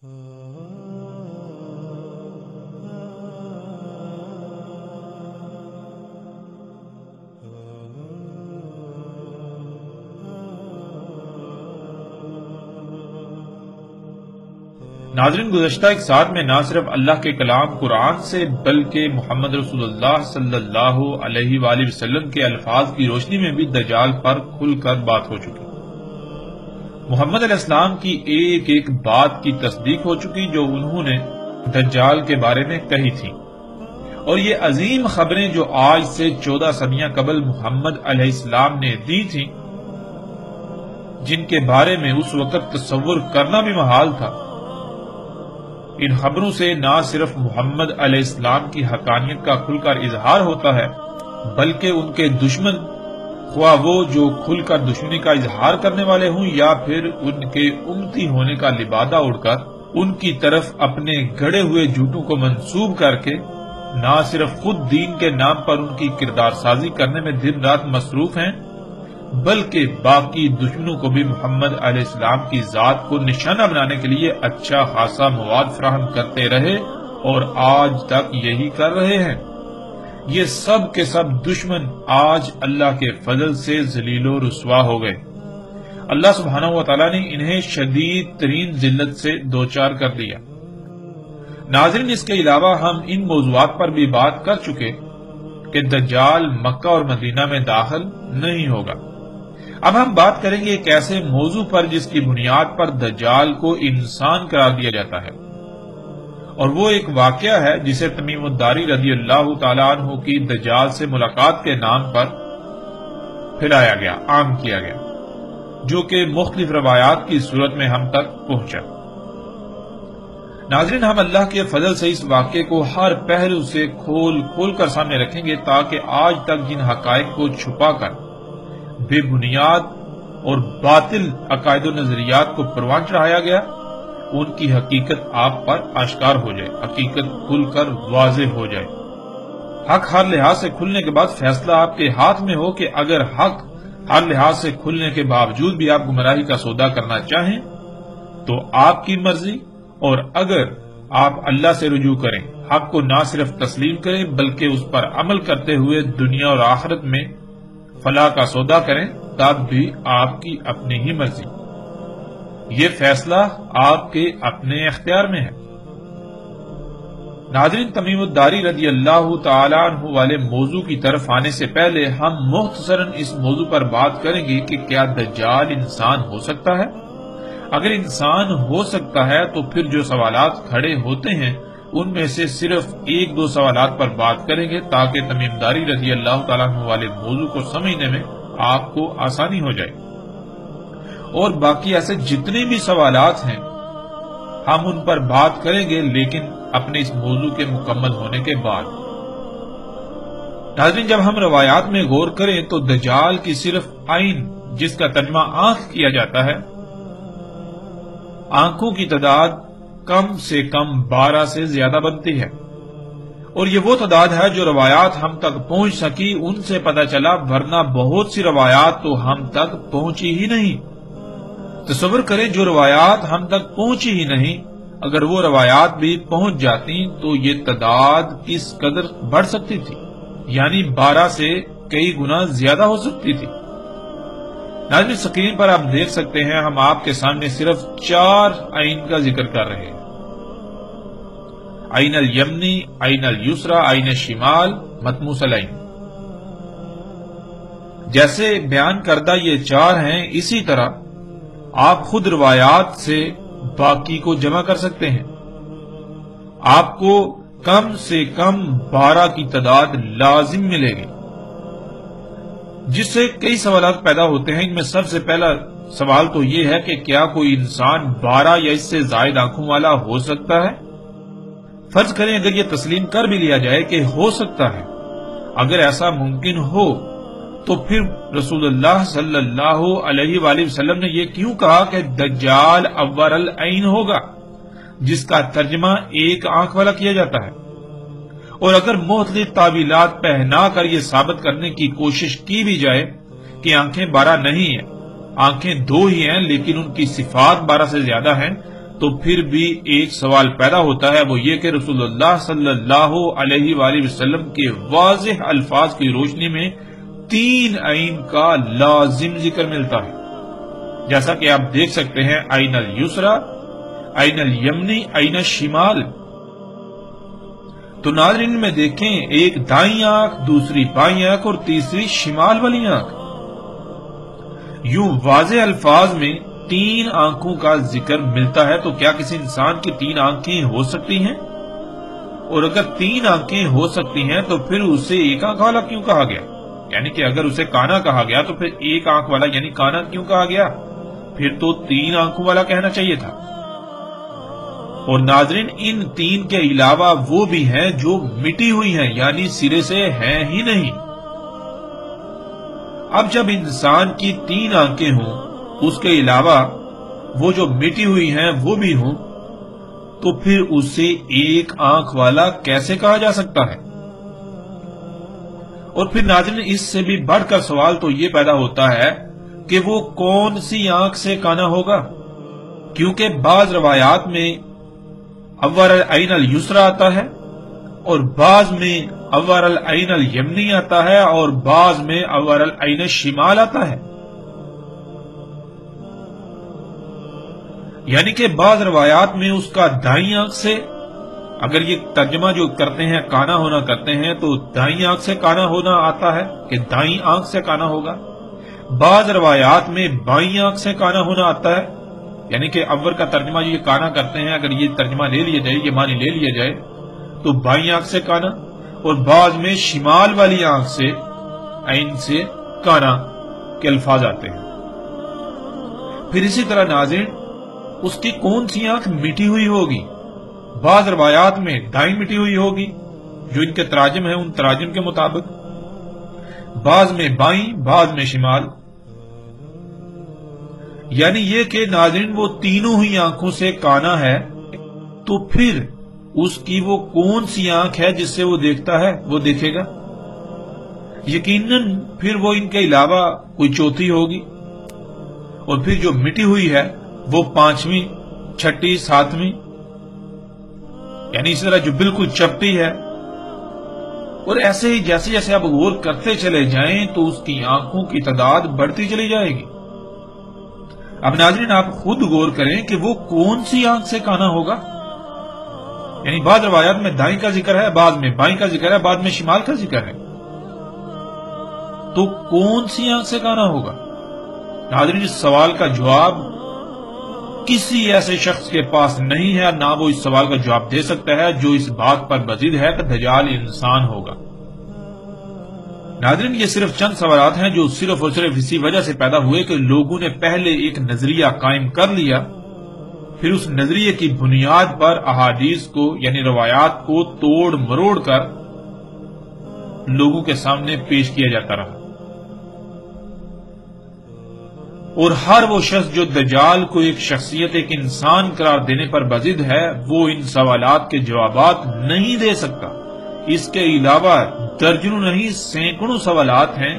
ناظرین، گزشتہ ایک سال میں نہ صرف اللہ کے کلام قرآن سے بلکہ محمد رسول اللہ صلی اللہ علیہ وآلہ وسلم کے الفاظ کی روشنی میں بھی دجال پر کھل کر بات ہو چکی۔ محمد علیہ السلام کی ایک ایک بات کی تصدیق ہو چکی جو انہوں نے دجال کے بارے میں کہی تھی، اور یہ عظیم خبریں جو آج سے 14 صدیاں قبل محمد علیہ السلام نے دی تھیں، جن کے بارے میں اس وقت تصور کرنا بھی محال تھا، ان خبروں سے نہ صرف محمد علیہ السلام کی حقانیت کا کھل کر اظہار ہوتا ہے بلکہ ان کے دشمن، خواہ وہ جو کھل کر دشمنی کا اظہار کرنے والے ہوں یا پھر ان کے امتی ہونے کا لبادہ اڑ کر ان کی طرف اپنے گڑے ہوئے جھوٹوں کو منسوب کر کے نہ صرف خود دین کے نام پر ان کی کردار سازی کرنے میں دن رات مصروف ہیں بلکہ باقی دشمنوں کو بھی محمد علیہ السلام کی ذات کو نشانہ بنانے کے لیے اچھا خاصا مواد فراہم کرتے رہے اور آج تک یہی کر رہے ہیں۔ یہ سب کے سب دشمن آج اللہ کے فضل سے ذلیل و رسوا ہو گئے۔ اللہ سبحانہ و تعالیٰ نے انہیں شدید ترین ذلت سے دوچار کر دیا۔ ناظرین، اس کے علاوہ ہم ان موضوعات پر بھی بات کر چکے کہ دجال مکہ اور مدینہ میں داخل نہیں ہوگا۔ اب ہم بات کریں گے ایک ایسے موضوع پر جس کی بنیاد پر دجال کو انسان قرار دیا جاتا ہے، اور وہ ایک واقعہ ہے جسے تمیم الداری رضی اللہ تعالیٰ عنہ کی دجال سے ملاقات کے نام پر پھیلایا گیا، عام کیا گیا، جو کہ مختلف روایات کی صورت میں ہم تک پہنچا۔ ناظرین، ہم اللہ کے فضل سے اس واقعے کو ہر پہلو سے کھول کر سامنے رکھیں گے تاکہ آج تک جن حقائق کو چھپا کر بے بنیاد اور باطل عقائد و نظریات کو پروان چڑھایا گیا، ان کی حقیقت آپ پر آشکار ہو جائے، حقیقت کھل کر واضح ہو جائے، حق ہر لحاظ سے کھلنے کے بعد فیصلہ آپ کے ہاتھ میں ہو کہ اگر حق ہر لحاظ سے کھلنے کے باوجود بھی آپ گمراہی کا سودا کرنا چاہیں تو آپ کی مرضی، اور اگر آپ اللہ سے رجوع کریں، حق کو نہ صرف تسلیم کریں بلکہ اس پر عمل کرتے ہوئے دنیا اور آخرت میں فلاح کا سودا کریں، تب بھی آپ کی اپنی ہی مرضی، یہ فیصلہ آپ کے اپنے اختیار میں ہے۔ ناظرین، تمیم الداری رضی اللہ تعالیٰ عنہ والے موضوع کی طرف آنے سے پہلے ہم مختصراً اس موضوع پر بات کریں گے کہ کیا دجال انسان ہو سکتا ہے؟ اگر انسان ہو سکتا ہے تو پھر جو سوالات کھڑے ہوتے ہیں ان میں سے صرف ایک دو سوالات پر بات کریں گے تاکہ تمیم داری رضی اللہ تعالیٰ عنہ والے موضوع کو سمجھنے میں آپ کو آسانی ہو جائے، اور باقی ایسے جتنے بھی سوالات ہیں ہم ان پر بات کریں گے لیکن اپنے اس موضوع کے مکمل ہونے کے بعد۔ ناظرین، جب ہم روایات میں غور کریں تو دجال کی صرف عین، جس کا ترجمہ آنکھ کیا جاتا ہے، آنکھوں کی تعداد کم سے کم 12 سے زیادہ بنتی ہے، اور یہ وہ تعداد ہے جو روایات ہم تک پہنچ سکی ان سے پتہ چلا، ورنہ بہت سی روایات تو ہم تک پہنچی ہی نہیں۔ تصور کریں جو روایات ہم تک پہنچی ہی نہیں، اگر وہ روایات بھی پہنچ جاتی تو یہ تعداد کس قدر بڑھ سکتی تھی، یعنی 12 سے کئی گنا زیادہ ہو سکتی تھی۔ ناظرین، سکرین پر آپ دیکھ سکتے ہیں ہم آپ کے سامنے صرف 4 عین کا ذکر کر رہے ہیں: عین الیمنی، عین الیسرا، عین شمال، مطموس العین۔ جیسے بیان کردہ یہ 4 ہیں، اسی طرح آپ خود روایات سے باقی کو جمع کر سکتے ہیں۔ آپ کو کم سے کم 12 کی تعداد لازم ملے گی، جس سے کئی سوالات پیدا ہوتے ہیں۔ ان میں سب سے پہلا سوال تو یہ ہے کہ کیا کوئی انسان 12 یا اس سے زائد آنکھوں والا ہو سکتا ہے؟ فرض کریں اگر یہ تسلیم کر بھی لیا جائے کہ ہو سکتا ہے، اگر ایسا ممکن ہو تو پھر رسول اللہ صلی اللہ علیہ وآلہ وسلم نے یہ کیوں کہا کہ دجال اول العین ہوگا، جس کا ترجمہ ایک آنکھ والا کیا جاتا ہے؟ اور اگر مختلف تعویلات پہنا کر یہ ثابت کرنے کی کوشش کی بھی جائے کہ آنکھیں 12 نہیں ہیں، آنکھیں 2 ہی ہیں لیکن ان کی صفات 12 سے زیادہ ہیں، تو پھر بھی ایک سوال پیدا ہوتا ہے، وہ یہ کہ رسول اللہ صلی اللہ علیہ وآلہ وسلم کے واضح الفاظ کی روشنی میں 3 عین کا لازم ذکر ملتا ہے، جیسا کہ آپ دیکھ سکتے ہیں عین الیسرا، عین الیمنی، عین الشمال۔ تو ناظرین میں دیکھیں، ایک دائیں آنکھ، دوسری بائیں آنکھ اور تیسری شمال والی آنکھ، یوں واضح الفاظ میں 3 آنکھوں کا ذکر ملتا ہے۔ تو کیا کسی انسان کی 3 آنکھیں ہو سکتی ہیں؟ اور اگر 3 آنکھیں ہو سکتی ہیں تو پھر اسے ایک آنکھ والا کیوں کہا گیا؟ یعنی کہ اگر اسے کانا کہا گیا تو پھر ایک آنکھ والا یعنی کانا کیوں کہا گیا؟ پھر تو 3 آنکھوں والا کہنا چاہیے تھا۔ اور ناظرین، ان 3 کے علاوہ وہ بھی ہیں جو مٹی ہوئی ہیں، یعنی سرے سے ہیں ہی نہیں۔ اب جب انسان کی 3 آنکھیں ہوں، اس کے علاوہ وہ جو مٹی ہوئی ہیں وہ بھی ہوں، تو پھر اسے ایک آنکھ والا کیسے کہا جا سکتا ہے؟ اور پھر ناظرین، اس سے بھی بڑھ کر سوال تو یہ پیدا ہوتا ہے کہ وہ کون سی آنکھ سے کانا ہوگا، کیونکہ بعض روایات میں اول العین الیسرا آتا ہے اور بعض میں اول العین الیمنی آتا ہے اور بعض میں اول العین الشمال آتا ہے۔ یعنی کہ بعض روایات میں اس کا دائیں آنکھ سے، اگر یہ ترجمہ جو کرتے ہیں کانا ہونا کرتے ہیں تو دائیں آنکھ سے کانا ہونا آتا ہے کہ دائیں آنکھ سے کانا ہوگا۔ بعض روایات میں بائیں آنکھ سے کانا ہونا آتا ہے، یعنی کہ اول کا ترجمہ جو یہ کانا کرتے ہیں، اگر یہ ترجمہ لے لیا جائے، یہ معنی لے لیا جائے تو بائیں آنکھ سے کانا، اور بعض میں شمال والی آنکھ سے عین سے کانا کے الفاظ آتے ہیں۔ پھر اسی طرح ناظرین، اس کی کون سی آنکھ مٹی ہوئی ہوگی؟ بعض روایات میں دائیں مٹی ہوئی ہوگی جو ان کے تراجم ہیں، ان تراجم کے مطابق، بعض میں بائیں، بعض میں شمال۔ یعنی یہ کہ ناظرین وہ تینوں ہی آنکھوں سے کانا ہے، تو پھر اس کی وہ کون سی آنکھ ہے جس سے وہ دیکھتا ہے، وہ دیکھے گا؟ یقیناً پھر وہ ان کے علاوہ کوئی چوتھی ہوگی، اور پھر جو مٹی ہوئی ہے وہ 5ویں، 6ٹھی، 7ویں، یعنی اس طرح جو بالکل چپٹی ہے۔ اور ایسے ہی جیسے جیسے آپ غور کرتے چلے جائیں تو اس کی آنکھوں کی تعداد بڑھتی چلی جائے گی۔ اب ناظرین، آپ خود غور کریں کہ وہ کون سی آنکھ سے کانا ہوگا۔ یعنی بعض روایات میں دائیں کا ذکر ہے، بعض میں بائیں کا ذکر ہے، بعض میں شمال کا ذکر ہے، تو کون سی آنکھ سے کانا ہوگا؟ ناظرین، اس سوال کا جواب کسی ایسے شخص کے پاس نہیں ہے، نہ وہ اس سوال کا جواب دے سکتا ہے جو اس بات پر بزید ہے کہ دجال انسان ہوگا۔ ناظرین، یہ صرف چند سوالات ہیں جو صرف اور صرف اسی وجہ سے پیدا ہوئے کہ لوگوں نے پہلے ایک نظریہ قائم کر لیا، پھر اس نظریے کی بنیاد پر احادیث کو یعنی روایات کو توڑ مروڑ کر لوگوں کے سامنے پیش کیا جاتا رہا۔ اور ہر وہ شخص جو دجال کو ایک شخصیت، ایک انسان قرار دینے پر بزد ہے، وہ ان سوالات کے جوابات نہیں دے سکتا۔ اس کے علاوہ درجنوں نہیں سینکڑوں سوالات ہیں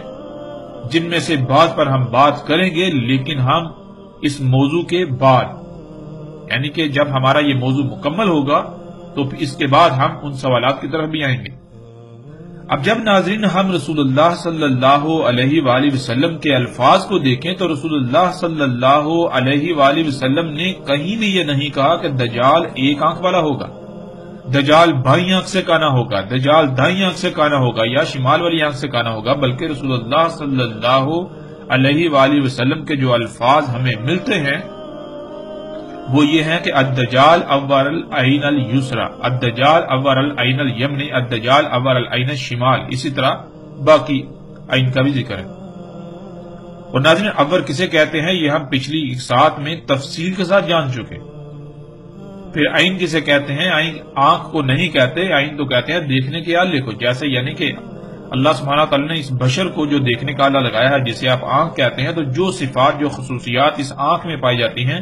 جن میں سے بعض پر ہم بات کریں گے، لیکن ہم اس موضوع کے بعد، یعنی کہ جب ہمارا یہ موضوع مکمل ہوگا تو اس کے بعد ہم ان سوالات کی طرف بھی آئیں گے۔ اب جب ناظرین ہم رسول اللہ صلی اللہ علیہ وآلہ وسلم کے الفاظ کو دیکھیں تو رسول اللہ صلی اللہ علیہ وآلہ وسلم نے کہیں بھی یہ نہیں کہا کہ دجال ایک آنکھ والا ہوگا، دجال بائیں آنکھ سے کانا ہوگا، دجال دائیں آنکھ سے کانا ہوگا یا شمال والی آنکھ سے کانا ہوگا، بلکہ رسول اللہ صلی اللہ علیہ وآلہ وسلم کے جو الفاظ ہمیں ملتے ہیں وہ یہ ہیں کہ الدجال اول العین الیسرا، الدجال اول العین الیمنی، الدجال اول العین الشمال، اسی طرح باقی عین کا بھی ذکر ہے۔ اور ناظرین، اول کسے کہتے ہیں یہ ہم پچھلی ساتھ میں تفصیل کے ساتھ جان چکے۔ پھر عین کسے کہتے ہیں؟ عین آنکھ کو نہیں کہتے، عین تو کہتے ہیں دیکھنے کے آلے کو، جیسے یعنی کہ اللہ سبحانہ تعالیٰ نے اس بشر کو جو دیکھنے کا آلہ لگایا ہے جسے آپ آنکھ کہتے ہیں، تو جو صفات، جو خصوصیات اس آنکھ میں پائی جاتی ہیں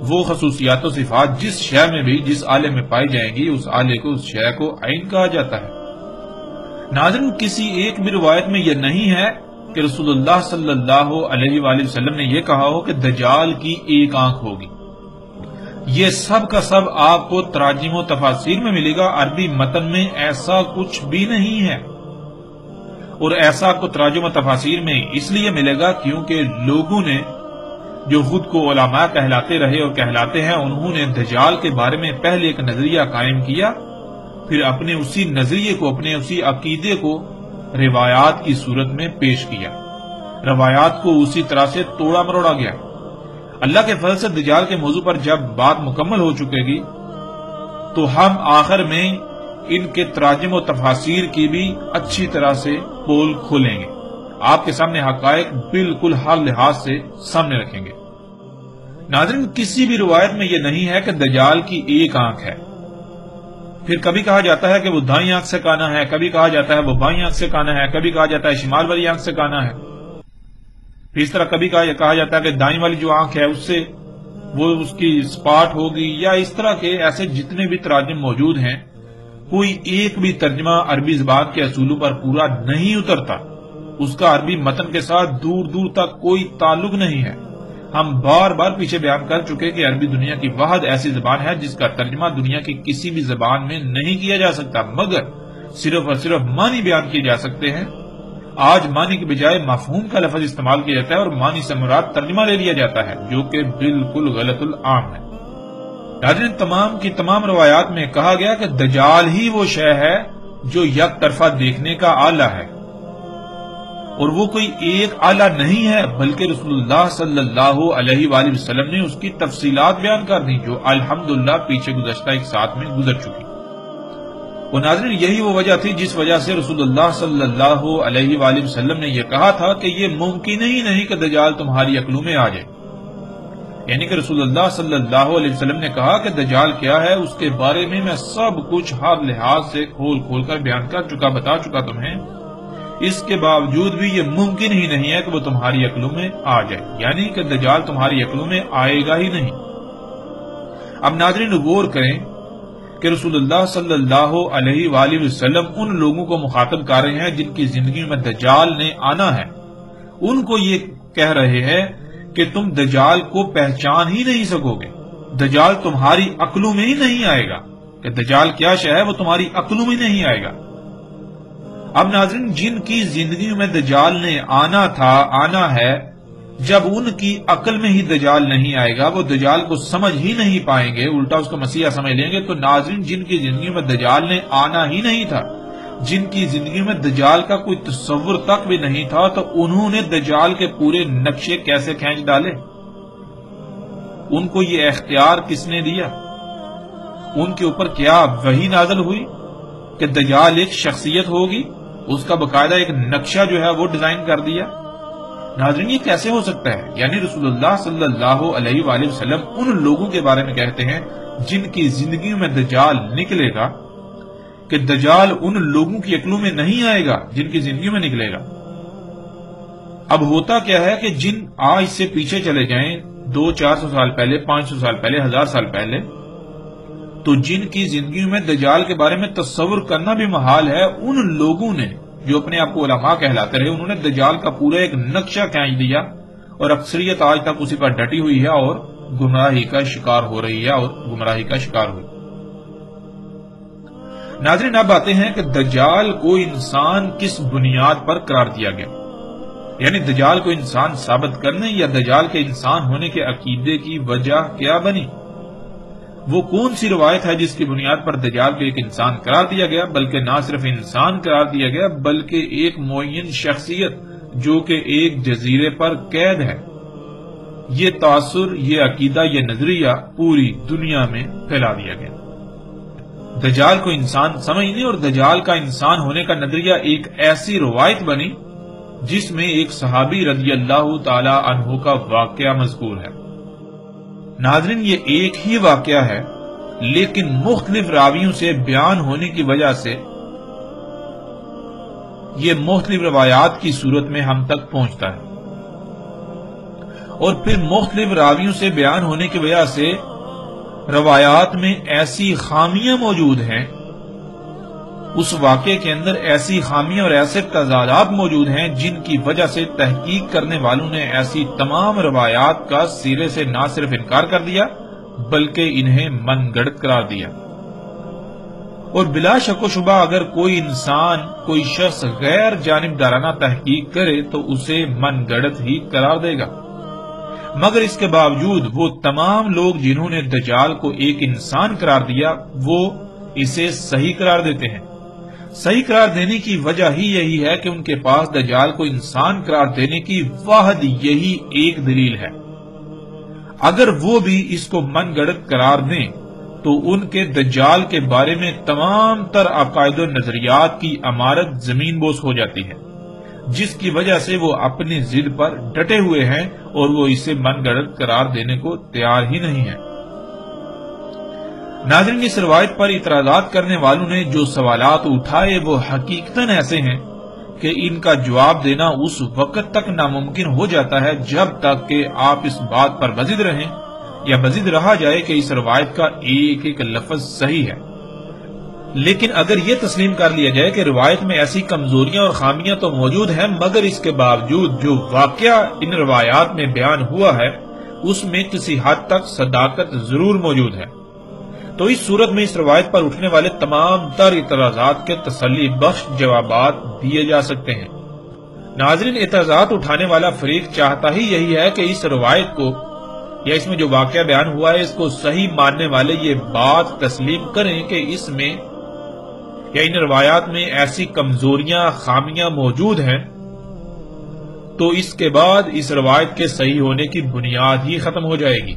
وہ خصوصیات و صفات جس شے میں بھی، جس آلے میں پائی جائیں گی، اس آلے کو، اس شے کو عین کہا جاتا ہے۔ ناظرین، کسی ایک بھی روایت میں یہ نہیں ہے کہ رسول اللہ صلی اللہ علیہ وآلہ وسلم نے یہ کہا ہو کہ دجال کی ایک آنکھ ہوگی۔ یہ سب کا سب آپ کو تراجم و تفاسیر میں ملے گا، عربی متن میں ایسا کچھ بھی نہیں ہے، اور ایسا آپ کو تراجم و تفاسیر میں اس لیے ملے گا کیونکہ لوگوں نے جو خود کو علماء کہلاتے رہے اور کہلاتے ہیں، انہوں نے دجال کے بارے میں پہلے ایک نظریہ قائم کیا، پھر اپنے اسی نظریے کو، اپنے اسی عقیدے کو روایات کی صورت میں پیش کیا، روایات کو اسی طرح سے توڑا مروڑا گیا۔ اللہ کے فضل سے دجال کے موضوع پر جب بات مکمل ہو چکے گی تو ہم آخر میں ان کے تراجم و تفاسیر کی بھی اچھی طرح سے پول کھولیں گے، آپ کے سامنے حقائق بالکل ہر لحاظ سے سامنے رکھیں گے۔ ناظرین، کسی بھی روایت میں یہ نہیں ہے کہ دجال کی ایک آنکھ ہے، پھر کبھی کہا جاتا ہے کہ وہ دائیں آنکھ سے کانا ہے، کبھی کہا جاتا ہے وہ بائیں آنکھ سے کانا ہے، کبھی کہا جاتا ہے شمال والی آنکھ سے کانا ہے، پھر اس طرح کبھی کہا جاتا ہے کہ دائیں والی جو آنکھ ہے اس سے وہ اس کی سپاٹ ہوگی، یا اس طرح کے ایسے جتنے بھی تراجم موجود ہیں، کوئی ایک بھی ترجمہ عربی زبان کے اصولوں پر پورا نہیں اترتا، اس کا عربی متن کے ساتھ دور دور تک کوئی تعلق نہیں ہے۔ ہم بار بار پیچھے بیان کر چکے کہ عربی دنیا کی واحد ایسی زبان ہے جس کا ترجمہ دنیا کی کسی بھی زبان میں نہیں کیا جا سکتا، مگر صرف اور صرف معنی بیان کیے جا سکتے ہیں۔ آج معنی کی بجائے مفہوم کا لفظ استعمال کیا جاتا ہے اور معنی سے مراد ترجمہ لے لیا جاتا ہے، جو کہ بالکل غلط العام ہے۔ ناظرین، تمام کی تمام روایات میں کہا گیا کہ دجال ہی وہ شے ہے جو یک طرفہ دیکھنے کا آلہ ہے، اور وہ کوئی ایک آلہ نہیں ہے بلکہ رسول اللہ صلی اللہ علیہ وآلہ وسلم نے اس کی تفصیلات بیان کر دی، جو الحمدللہ پیچھے گزشتہ ایک ساتھ میں گزر چکی۔ اور ناظرین، یہی وہ وجہ تھی جس وجہ سے رسول اللہ صلی اللہ علیہ وآلہ وسلم نے یہ کہا تھا کہ یہ ممکن ہی نہیں کہ دجال تمہاری عقلوں میں آ جائے، یعنی کہ رسول اللہ صلی اللہ علیہ وسلم نے کہا کہ دجال کیا ہے اس کے بارے میں سب کچھ ہر لحاظ سے کھول کھول کر بیان کر چکا، بتا چکا تمہیں، اس کے باوجود بھی یہ ممکن ہی نہیں ہے کہ وہ تمہاری عقلوں میں آ جائے، یعنی کہ دجال تمہاری عقلوں میں آئے گا ہی نہیں۔ اب ناظرین غور کریں کہ رسول اللہ صلی اللہ علیہ وآلہ وسلم ان لوگوں کو مخاطب کر رہے ہیں جن کی زندگی میں دجال نے آنا ہے، ان کو یہ کہہ رہے ہیں کہ تم دجال کو پہچان ہی نہیں سکو گے، دجال تمہاری عقلوں میں ہی نہیں آئے گا، کہ دجال کیا شے ہے وہ تمہاری عقلوں میں نہیں آئے گا۔ اب ناظرین، جن کی زندگی میں دجال نے آنا تھا، آنا ہے، جب ان کی عقل میں ہی دجال نہیں آئے گا، وہ دجال کو سمجھ ہی نہیں پائیں گے، الٹا اس کو مسیحا سمجھ لیں گے، تو ناظرین جن کی زندگی میں دجال نے آنا ہی نہیں تھا، جن کی زندگی میں دجال کا کوئی تصور تک بھی نہیں تھا، تو انہوں نے دجال کے پورے نقشے کیسے کھینچ ڈالے؟ ان کو یہ اختیار کس نے دیا؟ ان کے اوپر کیا وحی نازل ہوئی کہ دجال ایک شخصیت ہوگی؟ اس کا باقاعدہ ایک نقشہ جو ہے وہ ڈیزائن کر دیا۔ ناظرین، یہ کیسے ہو سکتا ہے؟ یعنی رسول اللہ صلی اللہ علیہ وآلہ وسلم ان لوگوں کے بارے میں کہتے ہیں جن کی زندگی میں دجال نکلے گا، کہ دجال ان لوگوں کی عقلوں میں نہیں آئے گا جن کی زندگی میں نکلے گا۔ اب ہوتا کیا ہے کہ جن آج سے پیچھے چلے جائیں 200-400 سال پہلے، 500 سال پہلے، 1000 سال پہلے، تو جن کی زندگی میں دجال کے بارے میں تصور کرنا بھی محال ہے، ان لوگوں نے جو اپنے آپ کو علماء کہلاتے رہے، انہوں نے دجال کا پورا ایک نقشہ کھینچ دیا، اور اکثریت آج تک اسی پر ڈٹی ہوئی ہے اور گمراہی کا شکار ہو رہی ہے اور گمراہی کا شکار ہوئی۔ ناظرین، اب آتے ہیں کہ دجال کو انسان کس بنیاد پر قرار دیا گیا، یعنی دجال کو انسان ثابت کرنے یا دجال کے انسان ہونے کے عقیدے کی وجہ کیا بنی؟ وہ کون سی روایت ہے جس کی بنیاد پر دجال کو ایک انسان قرار دیا گیا؟ بلکہ نہ صرف انسان قرار دیا گیا بلکہ ایک معین شخصیت جو کہ ایک جزیرے پر قید ہے۔ یہ تاثر، یہ عقیدہ، یہ نظریہ پوری دنیا میں پھیلا دیا گیا۔ دجال کو انسان سمجھنے اور دجال کا انسان ہونے کا نظریہ ایک ایسی روایت بنی جس میں ایک صحابی رضی اللہ تعالی عنہ کا واقعہ مذکور ہے۔ ناظرین، یہ ایک ہی واقعہ ہے لیکن مختلف راویوں سے بیان ہونے کی وجہ سے یہ مختلف روایات کی صورت میں ہم تک پہنچتا ہے، اور پھر مختلف راویوں سے بیان ہونے کی وجہ سے روایات میں ایسی خامیاں موجود ہیں، اس واقعے کے اندر ایسی خامیاں اور ایسے تضادات موجود ہیں جن کی وجہ سے تحقیق کرنے والوں نے ایسی تمام روایات کا سرے سے نہ صرف انکار کر دیا بلکہ انہیں من گڑت قرار دیا۔ اور بلا شک و شبہ اگر کوئی انسان، کوئی شخص غیر جانبدارانہ تحقیق کرے تو اسے من گڑت ہی قرار دے گا، مگر اس کے باوجود وہ تمام لوگ جنہوں نے دجال کو ایک انسان قرار دیا وہ اسے صحیح قرار دیتے ہیں۔ صحیح قرار دینے کی وجہ ہی یہی ہے کہ ان کے پاس دجال کو انسان قرار دینے کی واحد یہی ایک دلیل ہے۔ اگر وہ بھی اس کو من گڑت قرار دیں تو ان کے دجال کے بارے میں تمام تر عقائد و نظریات کی عمارت زمین بوس ہو جاتی ہے، جس کی وجہ سے وہ اپنی ضد پر ڈٹے ہوئے ہیں اور وہ اسے من گڑت قرار دینے کو تیار ہی نہیں ہے۔ ناظرین، اس روایت پر اعتراضات کرنے والوں نے جو سوالات اٹھائے وہ حقیقتاً ایسے ہیں کہ ان کا جواب دینا اس وقت تک ناممکن ہو جاتا ہے جب تک کہ آپ اس بات پر بضد رہیں یا بضد رہا جائے کہ اس روایت کا ایک ایک لفظ صحیح ہے۔ لیکن اگر یہ تسلیم کر لیا جائے کہ روایت میں ایسی کمزوریاں اور خامیاں تو موجود ہیں، مگر اس کے باوجود جو واقعہ ان روایات میں بیان ہوا ہے اس میں کسی حد تک صداقت ضرور موجود ہے، تو اس صورت میں اس روایت پر اٹھنے والے تمام تر اعتراضات کے تسلی بخش جوابات دیے جا سکتے ہیں۔ ناظرین، اعتراضات اٹھانے والا فریق چاہتا ہی یہی ہے کہ اس روایت کو یا اس میں جو واقعہ بیان ہوا ہے اس کو صحیح ماننے والے یہ بات تسلیم کریں کہ اس میں یا ان روایات میں ایسی کمزوریاں، خامیاں موجود ہیں، تو اس کے بعد اس روایت کے صحیح ہونے کی بنیاد ہی ختم ہو جائے گی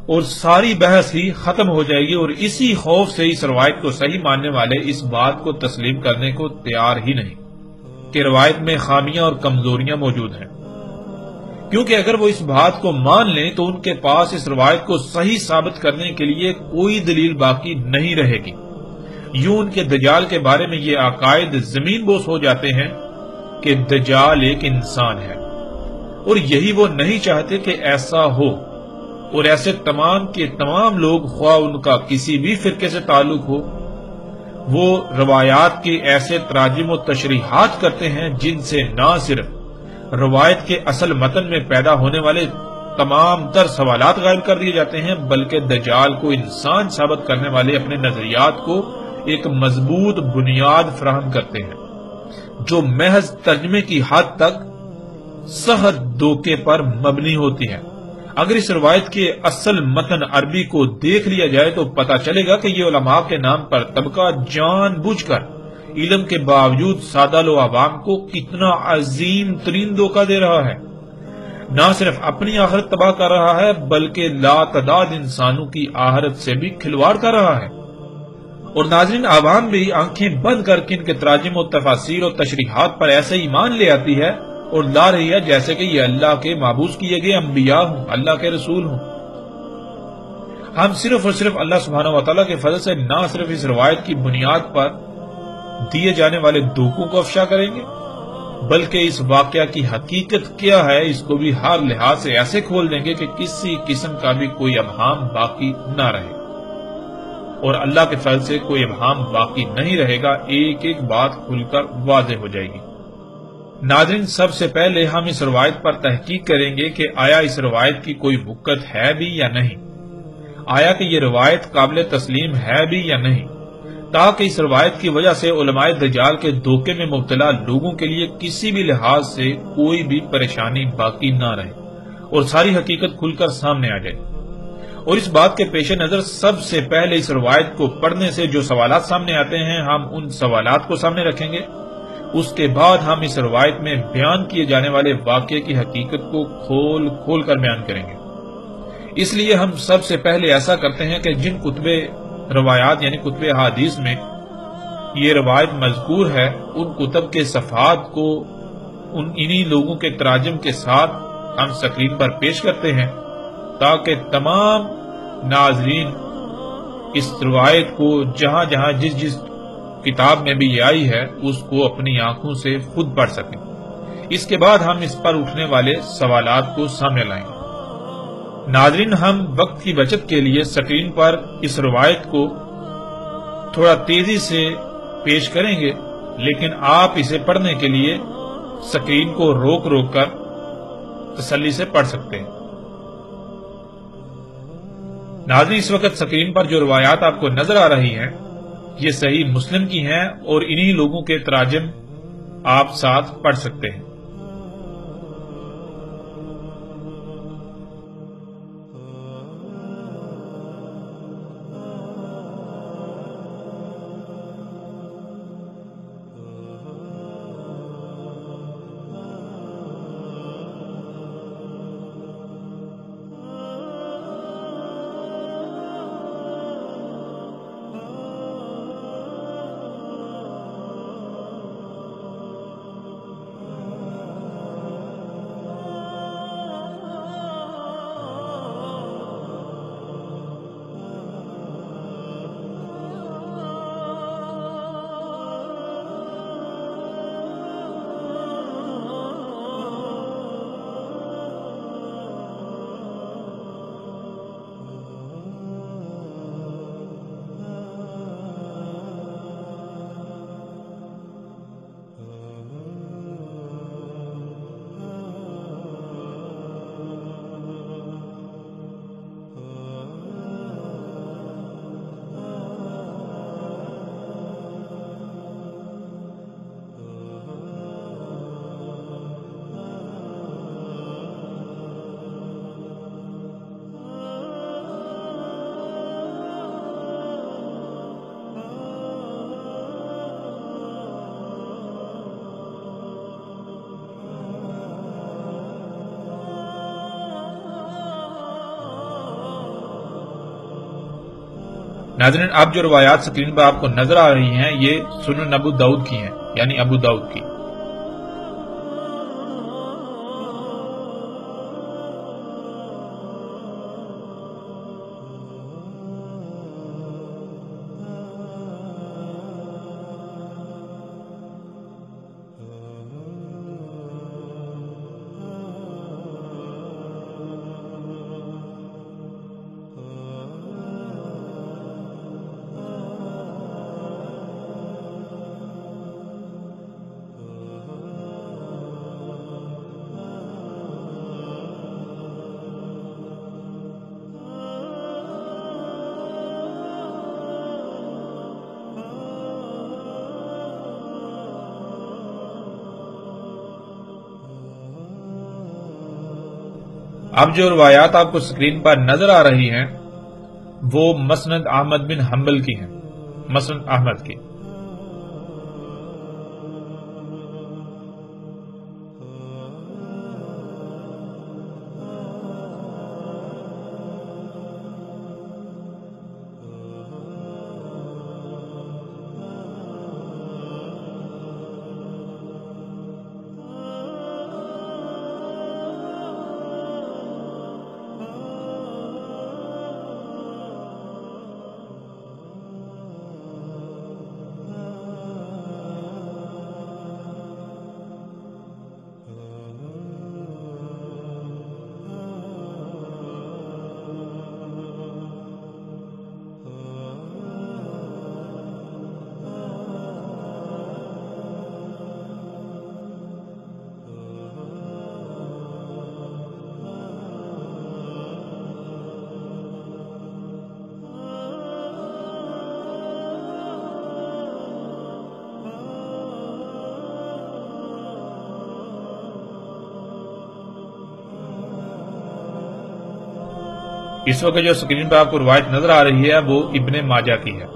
اور ساری بحث ہی ختم ہو جائے گی، اور اسی خوف سے اس روایت کو صحیح ماننے والے اس بات کو تسلیم کرنے کو تیار ہی نہیں کہ روایت میں خامیاں اور کمزوریاں موجود ہیں، کیونکہ اگر وہ اس بات کو مان لیں تو ان کے پاس اس روایت کو صحیح ثابت کرنے کے لیے کوئی دلیل باقی نہیں رہے گی۔ یوں ان کے دجال کے بارے میں یہ عقائد زمین بوس ہو جاتے ہیں کہ دجال ایک انسان ہے، اور یہی وہ نہیں چاہتے کہ ایسا ہو، اور ایسے تمام کے تمام لوگ، خواہ ان کا کسی بھی فرقے سے تعلق ہو، وہ روایات کے ایسے تراجم و تشریحات کرتے ہیں جن سے نہ صرف روایت کے اصل متن میں پیدا ہونے والے تمام تر سوالات غائب کر دیے جاتے ہیں، بلکہ دجال کو انسان ثابت کرنے والے اپنے نظریات کو ایک مضبوط بنیاد فراہم کرتے ہیں جو محض ترجمے کی حد تک سخت دھوکے پر مبنی ہوتی ہے۔ اگر اس روایت کے اصل متن عربی کو دیکھ لیا جائے تو پتہ چلے گا کہ یہ علماء کے نام پر طبقہ جان بوجھ کر علم کے باوجود سادہ لو عوام کو کتنا عظیم ترین دھوکہ دے رہا ہے، نہ صرف اپنی آخرت تباہ کر رہا ہے بلکہ لا تعداد انسانوں کی آخرت سے بھی کھلواڑ کر رہا ہے۔ اور ناظرین، عوام بھی آنکھیں بند کر کے ان کے تراجم و تفاسیر و تشریحات پر ایسے ایمان لے آتی ہے اور لا رہی ہے جیسے کہ یہ اللہ کے مابعوث کیے گئے انبیاء ہوں، اللہ کے رسول ہوں۔ ہم صرف اور صرف اللہ سبحانہ و تعالیٰ کے فضل سے نہ صرف اس روایت کی بنیاد پر دیے جانے والے دھوکوں کو افشا کریں گے بلکہ اس واقعہ کی حقیقت کیا ہے اس کو بھی ہر لحاظ سے ایسے کھول دیں گے کہ کسی قسم کا بھی کوئی ابہام باقی نہ رہے، اور اللہ کے فضل سے کوئی ابہام باقی نہیں رہے گا، ایک ایک بات کھل کر واضح ہو جائے گی۔ ناظرین، سب سے پہلے ہم اس روایت پر تحقیق کریں گے کہ آیا اس روایت کی کوئی حقیقت ہے بھی یا نہیں، آیا کہ یہ روایت قابل تسلیم ہے بھی یا نہیں، تاکہ اس روایت کی وجہ سے علماء دجال کے دھوکے میں مبتلا لوگوں کے لیے کسی بھی لحاظ سے کوئی بھی پریشانی باقی نہ رہے اور ساری حقیقت کھل کر سامنے آ جائے۔ اور اس بات کے پیش نظر سب سے پہلے اس روایت کو پڑھنے سے جو سوالات سامنے آتے ہیں ہم ان سوالات کو سامنے رکھیں گے، اس کے بعد ہم اس روایت میں بیان کیے جانے والے واقعے کی حقیقت کو کھول کھول کر بیان کریں گے۔ اس لیے ہم سب سے پہلے ایسا کرتے ہیں کہ جن کتب روایات یعنی کتب احادیث میں یہ روایت مذکور ہے ان کتب کے صفحات کو انہی لوگوں کے تراجم کے ساتھ ہم سکرین پر پیش کرتے ہیں تاکہ تمام ناظرین اس روایت کو جہاں جہاں جس کتاب میں بھی یہ آئی ہے اس کو اپنی آنکھوں سے خود پڑھ سکیں۔ اس کے بعد ہم اس پر اٹھنے والے سوالات کو سامنے لائیں گے۔ ناظرین، ہم وقت کی بچت کے لیے سکرین پر اس روایت کو تھوڑا تیزی سے پیش کریں گے، لیکن آپ اسے پڑھنے کے لیے سکرین کو روک روک کر تسلی سے پڑھ سکتے ہیں۔ ناظرین، اس وقت سکرین پر جو روایات آپ کو نظر آ رہی ہیں یہ صحیح مسلم کی ہیں اور انہی لوگوں کے تراجم آپ ساتھ پڑھ سکتے ہیں۔ ناظرین، اب جو روایات سکرین پر آپ کو نظر آ رہی ہیں یہ سنن ابو داؤد کی ہیں، یعنی ابو داؤد کی۔ اب جو روایات آپ کو سکرین پر نظر آ رہی ہیں وہ مسند احمد بن حنبل کی ہیں، مسند احمد کی۔ اس وقت جو سکرین پر آپ کو روایت نظر آ رہی ہے وہ ابن ماجہ کی ہے۔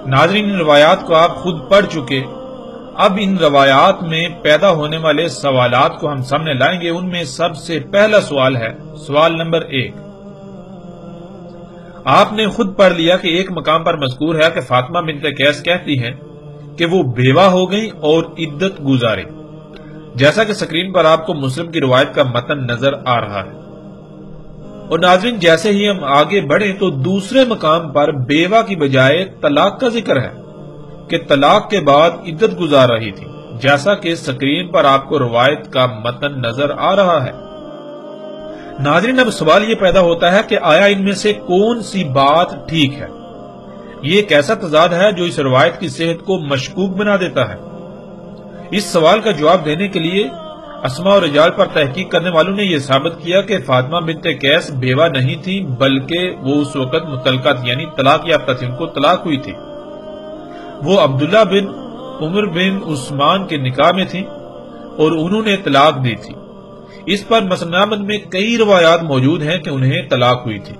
ناظرین، ان روایات کو آپ خود پڑھ چکے، اب ان روایات میں پیدا ہونے والے سوالات کو ہم سامنے لائیں گے۔ ان میں سب سے پہلا سوال ہے سوال نمبر 1۔ آپ نے خود پڑھ لیا کہ ایک مقام پر مذکور ہے کہ فاطمہ بنت قیس کہتی ہیں کہ وہ بیوہ ہو گئی اور عدت گزارے، جیسا کہ سکرین پر آپ کو مسلم کی روایت کا متن نظر آ رہا ہے۔ اور ناظرین جیسے ہی ہم آگے بڑھیں تو دوسرے مقام پر بیوہ کی بجائے طلاق کا ذکر ہے کہ طلاق کے بعد عدت گزار رہی تھی، جیسا کہ اسکرین پر آپ کو روایت کا متن نظر آ رہا ہے۔ ناظرین اب سوال یہ پیدا ہوتا ہے کہ آیا ان میں سے کون سی بات ٹھیک ہے؟ یہ ایک ایسا تضاد ہے جو اس روایت کی صحت کو مشکوک بنا دیتا ہے۔ اس سوال کا جواب دینے کے لیے اسماء اور رجال پر تحقیق کرنے والوں نے یہ ثابت کیا کہ فاطمہ بنت قیس بیوہ نہیں تھی، بلکہ وہ اس وقت مطلقہ تھی، یعنی طلاق یافتہ تھی، ان کو طلاق ہوئی تھی۔ وہ عبداللہ بن عمر بن عثمان کے نکاح میں تھی اور انہوں نے طلاق دی تھی۔ اس پر مسند احمد میں کئی روایات موجود ہیں کہ انہیں طلاق ہوئی تھی۔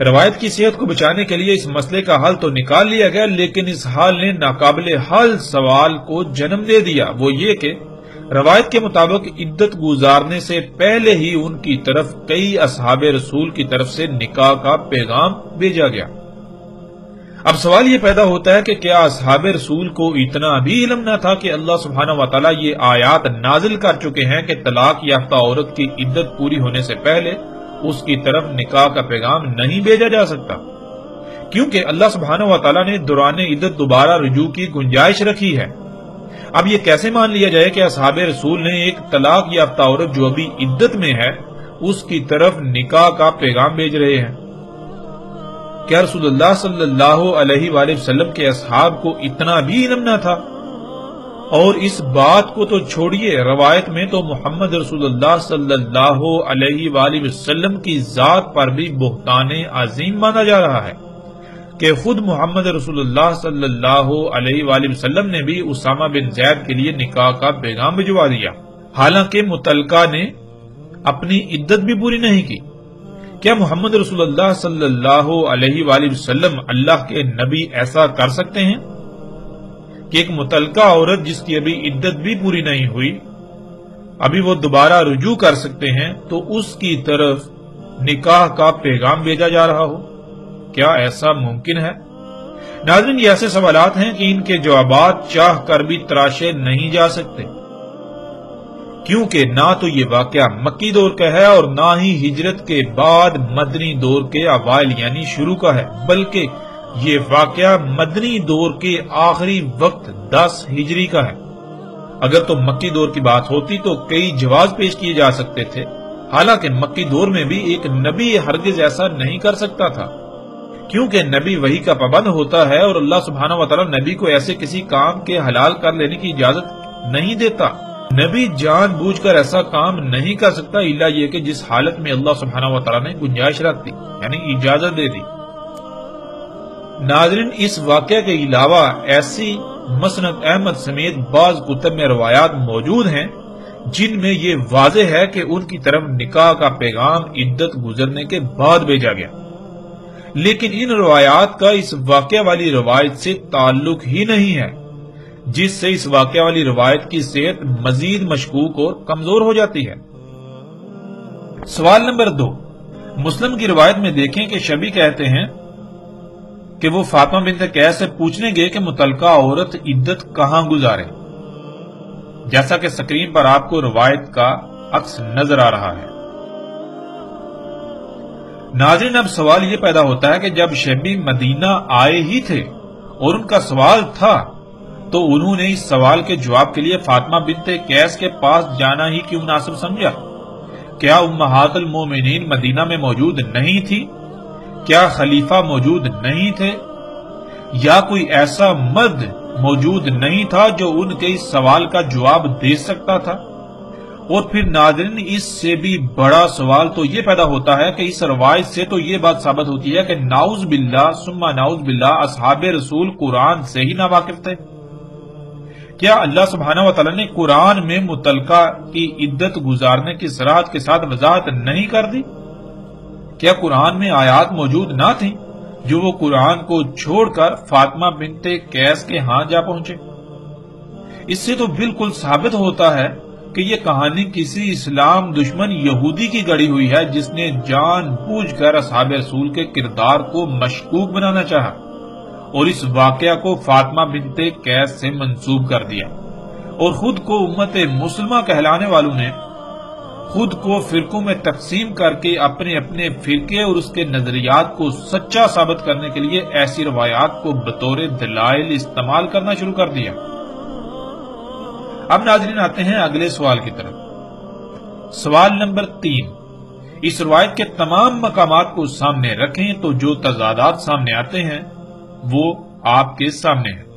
روایت کی صحت کو بچانے کے لیے اس مسئلے کا حل تو نکال لیا گیا، لیکن اس حال نے ناقابل حل سوال کو جنم دے دیا، وہ یہ کہ روایت کے مطابق عدت گزارنے سے پہلے ہی ان کی طرف کئی اصحاب رسول کی طرف سے نکاح کا پیغام بھیجا گیا۔ اب سوال یہ پیدا ہوتا ہے کہ کیا اصحاب رسول کو اتنا بھی علم نہ تھا کہ اللہ سبحانہ وتعالی یہ آیات نازل کر چکے ہیں کہ طلاق یافتہ عورت کی عدت پوری ہونے سے پہلے اس کی طرف نکاح کا پیغام نہیں بھیجا جا سکتا، کیونکہ اللہ سبحانہ وتعالی نے دوران عدت دوبارہ رجوع کی گنجائش رکھی ہے۔ اب یہ کیسے مان لیا جائے کہ اصحاب رسول نے ایک طلاق یافتہ عورت جو ابھی عدت میں ہے اس کی طرف نکاح کا پیغام بھیج رہے ہیں؟ کیا رسول اللہ صلی اللہ علیہ وآلہ وسلم کے اصحاب کو اتنا بھی علم نہ تھا؟ اور اس بات کو تو چھوڑیے، روایت میں تو محمد رسول اللہ صلی اللہ علیہ وآلہ وسلم کی ذات پر بھی بہتان عظیم مانا جا رہا ہے کہ خود محمد رسول اللہ صلی اللہ علیہ وآلہ وسلم نے بھی اسامہ بن زید کے لیے نکاح کا پیغام بھجوا دیا، حالانکہ متعلقہ نے اپنی عدت بھی پوری نہیں کی۔ کیا محمد رسول اللہ صلی اللہ علیہ وآلہ وسلم اللہ کے نبی ایسا کر سکتے ہیں کہ ایک متعلقہ عورت جس کی ابھی عدت بھی پوری نہیں ہوئی، ابھی وہ دوبارہ رجوع کر سکتے ہیں، تو اس کی طرف نکاح کا پیغام بھیجا جا رہا ہو؟ کیا ایسا ممکن ہے؟ ناظرین یہ ایسے سوالات ہیں کہ ان کے جوابات چاہ کر بھی تراشے نہیں جا سکتے، کیونکہ نہ تو یہ واقعہ مکی دور کا ہے اور نہ ہی ہجرت کے بعد مدنی دور کے اوائل یعنی شروع کا ہے، بلکہ یہ واقعہ مدنی دور کے آخری وقت 10 ہجری کا ہے۔ اگر تو مکی دور کی بات ہوتی تو کئی جواز پیش کیے جا سکتے تھے، حالانکہ مکی دور میں بھی ایک نبی ہرگز ایسا نہیں کر سکتا تھا، کیونکہ نبی وحی کا پابند ہوتا ہے اور اللہ سبحانہ وتعالی نبی کو ایسے کسی کام کے حلال کر لینے کی اجازت نہیں دیتا۔ نبی جان بوجھ کر ایسا کام نہیں کر سکتا الا یہ کہ جس حالت میں اللہ سبحانہ وتعالی نے گنجائش رکھ دی، یعنی اجازت دے دی۔ ناظرین اس واقعہ کے علاوہ ایسی مسند احمد سمیت بعض کتب میں روایات موجود ہیں جن میں یہ واضح ہے کہ ان کی طرف نکاح کا پیغام عدت گزرنے کے بعد بھیجا گیا، لیکن ان روایات کا اس واقعہ والی روایت سے تعلق ہی نہیں ہے، جس سے اس واقعہ والی روایت کی صحت مزید مشکوک اور کمزور ہو جاتی ہے۔ سوال نمبر 2، مسلم کی روایت میں دیکھیں کہ شبی کہتے ہیں کہ وہ فاطمہ بنت قیس سے پوچھنے گئے کہ متعلقہ عورت عدت کہاں گزارے، جیسا کہ سکرین پر آپ کو روایت کا عکس نظر آ رہا ہے۔ ناظرین اب سوال یہ پیدا ہوتا ہے کہ جب شبی مدینہ آئے ہی تھے اور ان کا سوال تھا تو انہوں نے اس سوال کے جواب کے لیے فاطمہ بنت قیس کے پاس جانا ہی کیوں مناسب سمجھا؟ کیا امہات المومنین مدینہ میں موجود نہیں تھی؟ کیا خلیفہ موجود نہیں تھے؟ یا کوئی ایسا مرد موجود نہیں تھا جو ان کے اس سوال کا جواب دے سکتا تھا؟ اور پھر ناظرین اس سے بھی بڑا سوال تو یہ پیدا ہوتا ہے کہ اس روایت سے تو یہ بات ثابت ہوتی ہے کہ نعوذ باللہ ثم نعوذ باللہ اصحاب رسول قرآن سے ہی ناواقف تھے۔ کیا اللہ سبحانہ وتعالی نے قرآن میں متعلقہ کی عدت گزارنے کی صراحت کے ساتھ وضاحت نہیں کر دی؟ کیا قرآن میں آیات موجود نہ تھیں جو وہ قرآن کو چھوڑ کر فاطمہ بنت قیس کے ہاں جا پہنچے؟ اس سے تو بالکل ثابت ہوتا ہے کہ یہ کہانی کسی اسلام دشمن یہودی کی گڑی ہوئی ہے جس نے جان بوجھ کر اصحاب رسول کے کردار کو مشکوک بنانا چاہا اور اس واقعہ کو فاطمہ بنت قیس سے منسوب کر دیا، اور خود کو امت مسلمہ کہلانے والوں نے خود کو فرقوں میں تقسیم کر کے اپنے اپنے فرقے اور اس کے نظریات کو سچا ثابت کرنے کے لیے ایسی روایات کو بطور دلائل استعمال کرنا شروع کر دیا۔ اب ناظرین آتے ہیں اگلے سوال کی طرف۔ سوال نمبر 3، اس روایت کے تمام مقامات کو سامنے رکھیں تو جو تضادات سامنے آتے ہیں وہ آپ کے سامنے ہیں۔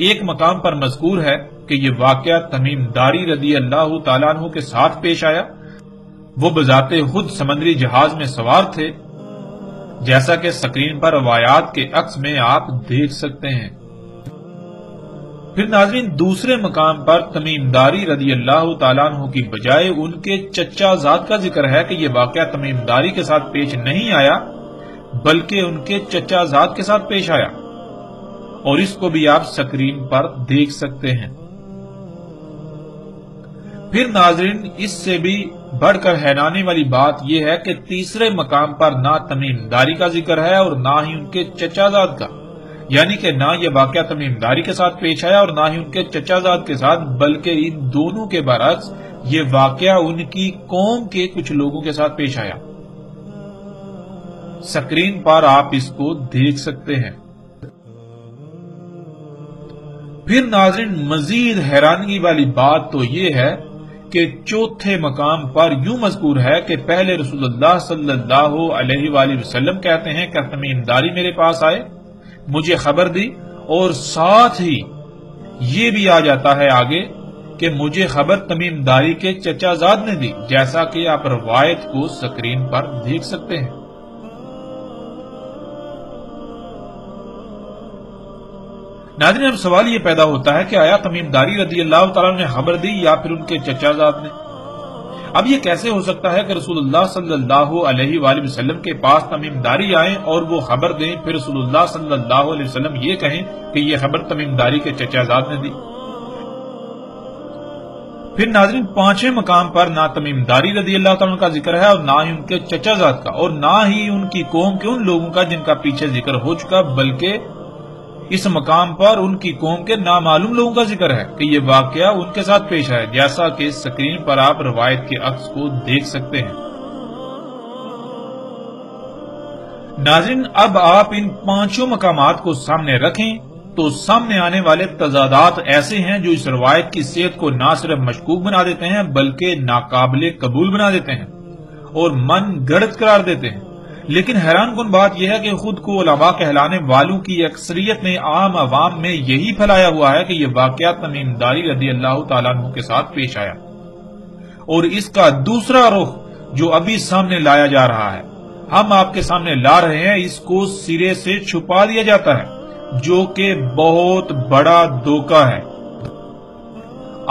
ایک مقام پر مذکور ہے کہ یہ واقعہ تمیم داری رضی اللہ تعالیٰ عنہ کے ساتھ پیش آیا۔ وہ بذات خود سمندری جہاز میں سوار تھے، جیسا کہ سکرین پر روایات کے عکس میں آپ دیکھ سکتے ہیں۔ پھر ناظرین دوسرے مقام پر تمیم داری رضی اللہ تعالیٰ عنہ کی بجائے ان کے چچا زاد کا ذکر ہے کہ یہ واقعہ تمیم داری کے ساتھ پیش نہیں آیا بلکہ ان کے چچا زاد کے ساتھ پیش آیا، اور اس کو بھی آپ سکرین پر دیکھ سکتے ہیں۔ پھر ناظرین اس سے بھی بڑھ کر حیرانی والی بات یہ ہے کہ تیسرے مقام پر نہ تمیم داری کا ذکر ہے اور نہ ہی ان کے چچا زاد کا، یعنی کہ نہ یہ واقعہ تمیم داری کے ساتھ پیش آیا اور نہ ہی ان کے چچا زاد کے ساتھ، بلکہ ان دونوں کے برعکس یہ واقعہ ان کی قوم کے کچھ لوگوں کے ساتھ پیش آیا۔ سکرین پر آپ اس کو دیکھ سکتے ہیں۔ پھر ناظرین مزید حیرانگی والی بات تو یہ ہے کہ چوتھے مقام پر یوں مذکور ہے کہ پہلے رسول اللہ صلی اللہ علیہ وآلہ وسلم کہتے ہیں کہ تمیم داری میرے پاس آئے، مجھے خبر دی، اور ساتھ ہی یہ بھی آ جاتا ہے آگے کہ مجھے خبر تمیم داری کے چچا زاد نے دی، جیسا کہ آپ روایت کو سکرین پر دیکھ سکتے ہیں۔ ناظرین اب سوال یہ پیدا ہوتا ہے کہ آیا تمیم داری رضی اللہ تعالیٰ نے خبر دی یا پھر ان کے چچا زاد نے؟ اب یہ کیسے ہو سکتا ہے کہ رسول اللہ صلی اللہ علیہ وآلہ وسلم کے پاس تمیم داری آئیں اور وہ خبر دیں، پھر رسول اللہ صلی اللہ علیہ وسلم یہ کہیں کہ یہ خبر تمیم داری کے چچا زاد نے دی؟ پھر ناظرین پانچویں مقام پر نہ تمیم داری رضی اللہ تعالیٰ کا ذکر ہے اور نہ ہی ان کے چچا زاد کا، اور نہ ہی ان کی قوم کے ان لوگوں کا جن کا پیچھے ذکر ہو چکا، بلکہ اس مقام پر ان کی قوم کے نامعلوم لوگوں کا ذکر ہے کہ یہ واقعہ ان کے ساتھ پیش آئے، جیسا کہ سکرین پر آپ روایت کے عکس کو دیکھ سکتے ہیں۔ ناظرین اب آپ ان پانچوں مقامات کو سامنے رکھیں تو سامنے آنے والے تضادات ایسے ہیں جو اس روایت کی صحت کو نہ صرف مشکوک بنا دیتے ہیں بلکہ ناقابل قبول بنا دیتے ہیں اور من گڑت قرار دیتے ہیں۔ لیکن حیران کن بات یہ ہے کہ خود کو علماء کہلانے والوں کی اکثریت نے عام عوام میں یہی پھیلایا ہوا ہے کہ یہ واقعہ تمیم داری رضی اللہ تعالیٰ عنہ کے ساتھ پیش آیا، اور اس کا دوسرا رخ جو ابھی سامنے لایا جا رہا ہے، ہم آپ کے سامنے لا رہے ہیں، اس کو سرے سے چھپا دیا جاتا ہے، جو کہ بہت بڑا دھوکہ ہے۔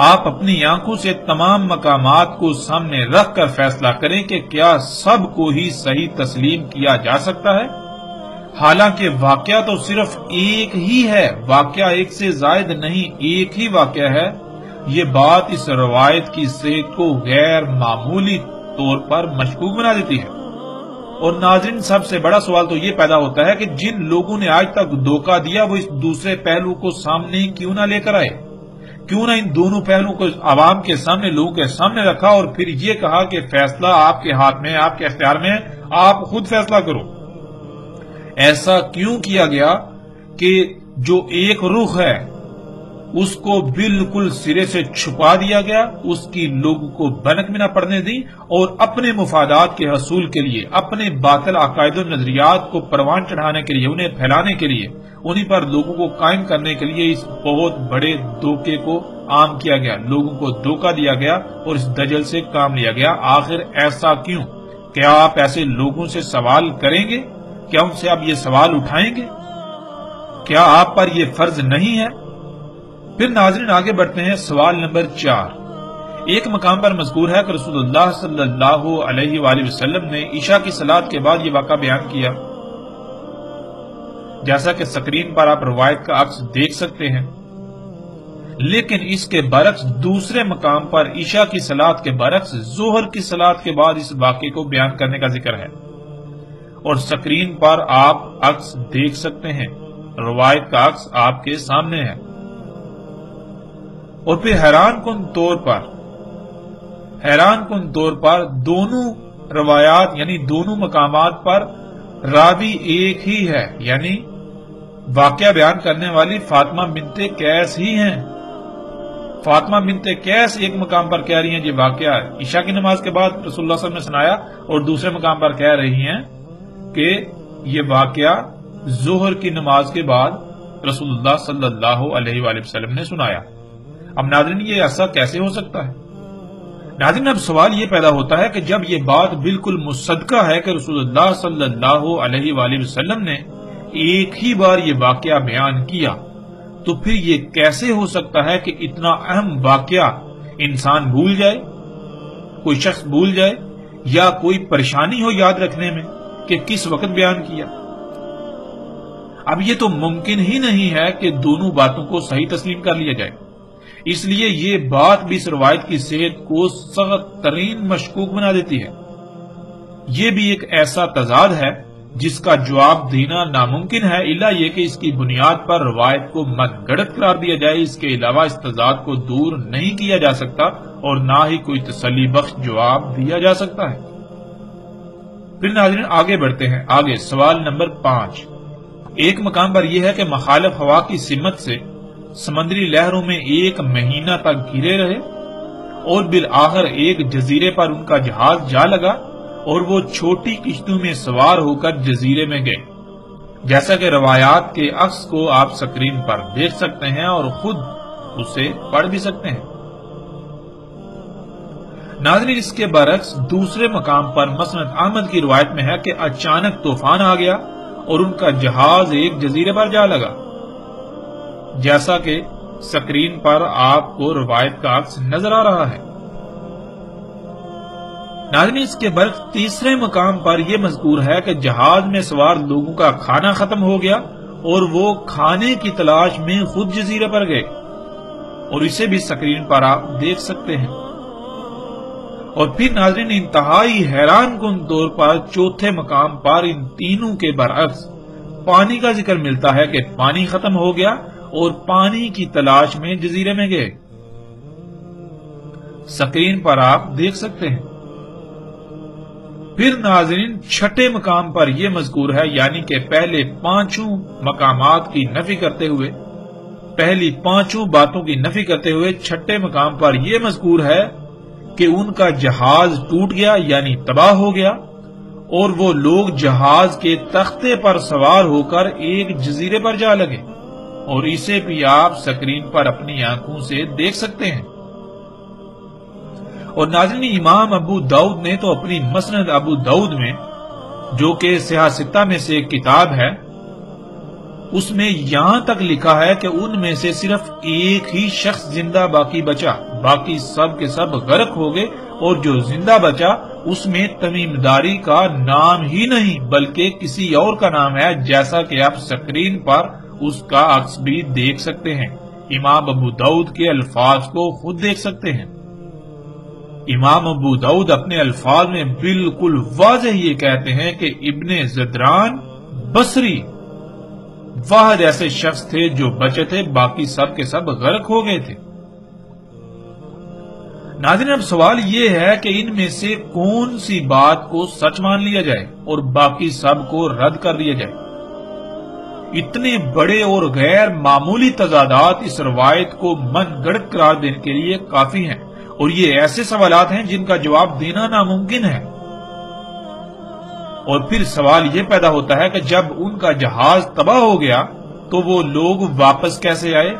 آپ اپنی آنکھوں سے تمام مقامات کو سامنے رکھ کر فیصلہ کریں کہ کیا سب کو ہی صحیح تسلیم کیا جا سکتا ہے، حالانکہ واقعہ تو صرف ایک ہی ہے، واقعہ ایک سے زائد نہیں، ایک ہی واقعہ ہے۔ یہ بات اس روایت کی صحت کو غیر معمولی طور پر مشکوک بنا دیتی ہے۔ اور ناظرین سب سے بڑا سوال تو یہ پیدا ہوتا ہے کہ جن لوگوں نے آج تک دھوکہ دیا وہ اس دوسرے پہلو کو سامنے کیوں نہ لے کر آئے، کیوں نہ ان دونوں پہلوؤں کو عوام کے سامنے، لوگوں کے سامنے رکھا اور پھر یہ کہا کہ فیصلہ آپ کے ہاتھ میں، آپ کے اختیار میں، آپ خود فیصلہ کرو۔ ایسا کیوں کیا گیا کہ جو ایک رخ ہے اس کو بالکل سرے سے چھپا دیا گیا، اس کی لوگوں کو بھنک میں نہ پڑنے دی، اور اپنے مفادات کے حصول کے لیے، اپنے باطل عقائد و نظریات کو پروان چڑھانے کے لیے، انہیں پھیلانے کے لیے، انہی پر لوگوں کو قائم کرنے کے لیے اس بہت بڑے دھوکے کو عام کیا گیا، لوگوں کو دھوکہ دیا گیا اور اس دجل سے کام لیا گیا۔ آخر ایسا کیوں؟ کیا آپ ایسے لوگوں سے سوال کریں گے؟ کیا ان سے آپ یہ سوال اٹھائیں گے؟ کیا آپ پر یہ فرض نہیں ہے؟ پھر ناظرین آگے بڑھتے ہیں۔ سوال نمبر 4، ایک مقام پر مذکور ہے کہ رسول اللہ صلی اللہ علیہ وآلہ وسلم نے عشاء کی صلاۃ کے بعد یہ واقعہ بیان کیا، جیسا کہ سکرین پر آپ روایت کا عکس دیکھ سکتے ہیں، لیکن اس کے برعکس دوسرے مقام پر عشاء کی صلاۃ کے برعکس ظہر کی صلاۃ کے بعد اس واقعے کو بیان کرنے کا ذکر ہے، اور سکرین پر آپ عکس دیکھ سکتے ہیں، روایت کا عکس آپ کے سامنے ہے۔ اور پھر حیران کن طور پر حیران کن طور پر دونوں روایات یعنی دونوں مقامات پر راوی ایک ہی ہے، یعنی واقعہ بیان کرنے والی فاطمہ بنت قیس ہی ہیں۔ فاطمہ بنت قیس ایک مقام پر کہہ رہی ہیں یہ واقعہ عشاء کی نماز کے بعد رسول اللہ صلی اللہ علیہ وسلم نے سنایا، اور دوسرے مقام پر کہہ رہی ہیں کہ یہ واقعہ ظہر کی نماز کے بعد رسول اللہ صلی اللہ علیہ وآلہ وسلم نے سنایا۔ اب ناظرین یہ ایسا کیسے ہو سکتا ہے؟ ناظرین اب سوال یہ پیدا ہوتا ہے کہ جب یہ بات بالکل مصدقہ ہے کہ رسول اللہ صلی اللہ علیہ وآلہ وسلم نے ایک ہی بار یہ واقعہ بیان کیا، تو پھر یہ کیسے ہو سکتا ہے کہ اتنا اہم واقعہ انسان بھول جائے، کوئی شخص بھول جائے، یا کوئی پریشانی ہو یاد رکھنے میں کہ کس وقت بیان کیا؟ اب یہ تو ممکن ہی نہیں ہے کہ دونوں باتوں کو صحیح تسلیم کر لیا جائے، اس لیے یہ بات بھی اس روایت کی صحت کو سخت ترین مشکوک بنا دیتی ہے۔ یہ بھی ایک ایسا تضاد ہے جس کا جواب دینا ناممکن ہے، الا یہ کہ اس کی بنیاد پر روایت کو من گڑت قرار دیا جائے۔ اس کے علاوہ اس تضاد کو دور نہیں کیا جا سکتا اور نہ ہی کوئی تسلی بخش جواب دیا جا سکتا ہے۔ پھر ناظرین آگے بڑھتے ہیں، آگے سوال نمبر 5۔ ایک مقام پر یہ ہے کہ مخالف ہوا کی سمت سے سمندری لہروں میں 1 مہینہ تک گھرے رہے، اور بالآخر ایک جزیرے پر ان کا جہاز جا لگا، اور وہ چھوٹی کشتیوں میں سوار ہو کر جزیرے میں گئے، جیسا کہ روایات کے عکس کو آپ سکرین پر دیکھ سکتے ہیں اور خود اسے پڑھ بھی سکتے ہیں۔ ناظرین اس کے برعکس دوسرے مقام پر مسند احمد کی روایت میں ہے کہ اچانک طوفان آ گیا اور ان کا جہاز ایک جزیرے پر جا لگا، جیسا کہ سکرین پر آپ کو روایت کا عکس نظر آ رہا ہے۔ ناظرین اس کے برعکس تیسرے مقام پر یہ مذکور ہے کہ جہاز میں سوار لوگوں کا کھانا ختم ہو گیا اور وہ کھانے کی تلاش میں خود جزیرے پر گئے، اور اسے بھی سکرین پر آپ دیکھ سکتے ہیں۔ اور پھر ناظرین انتہائی حیران کن طور پر چوتھے مقام پر ان تینوں کے برعکس پانی کا ذکر ملتا ہے کہ پانی ختم ہو گیا اور پانی کی تلاش میں جزیرے میں گئے، سکرین پر آپ دیکھ سکتے ہیں۔ پھر ناظرین چھٹے مقام پر یہ مذکور ہے، یعنی کہ پہلے 5 مقامات کی نفی کرتے ہوئے، پہلی 5 باتوں کی نفی کرتے ہوئے چھٹے مقام پر یہ مذکور ہے کہ ان کا جہاز ٹوٹ گیا یعنی تباہ ہو گیا، اور وہ لوگ جہاز کے تختے پر سوار ہو کر ایک جزیرے پر جا لگے، اور اسے بھی آپ سکرین پر اپنی آنکھوں سے دیکھ سکتے ہیں۔ اور ناظرین امام ابو داؤد نے تو اپنی مسند ابو داؤد میں، جو کہ سیاہ ستہ میں سے ایک کتاب ہے، اس میں یہاں تک لکھا ہے کہ ان میں سے صرف ایک ہی شخص زندہ باقی بچا، باقی سب کے سب غرق ہو گئے، اور جو زندہ بچا اس میں تمیم داری کا نام ہی نہیں بلکہ کسی اور کا نام ہے، جیسا کہ آپ سکرین پر اس کا عکس بھی دیکھ سکتے ہیں۔ امام ابو داؤد کے الفاظ کو خود دیکھ سکتے ہیں۔ امام ابو داؤد اپنے الفاظ میں بالکل واضح یہ کہتے ہیں کہ ابن زدران بصری واحد ایسے شخص تھے جو بچے تھے، باقی سب کے سب غرق ہو گئے تھے۔ ناظرین اب سوال یہ ہے کہ ان میں سے کون سی بات کو سچ مان لیا جائے اور باقی سب کو رد کر دیا جائے؟ اتنے بڑے اور غیر معمولی تضادات اس روایت کو من گڑت قرار دینے کے لیے کافی ہیں، اور یہ ایسے سوالات ہیں جن کا جواب دینا ناممکن ہے۔ اور پھر سوال یہ پیدا ہوتا ہے کہ جب ان کا جہاز تباہ ہو گیا تو وہ لوگ واپس کیسے آئے؟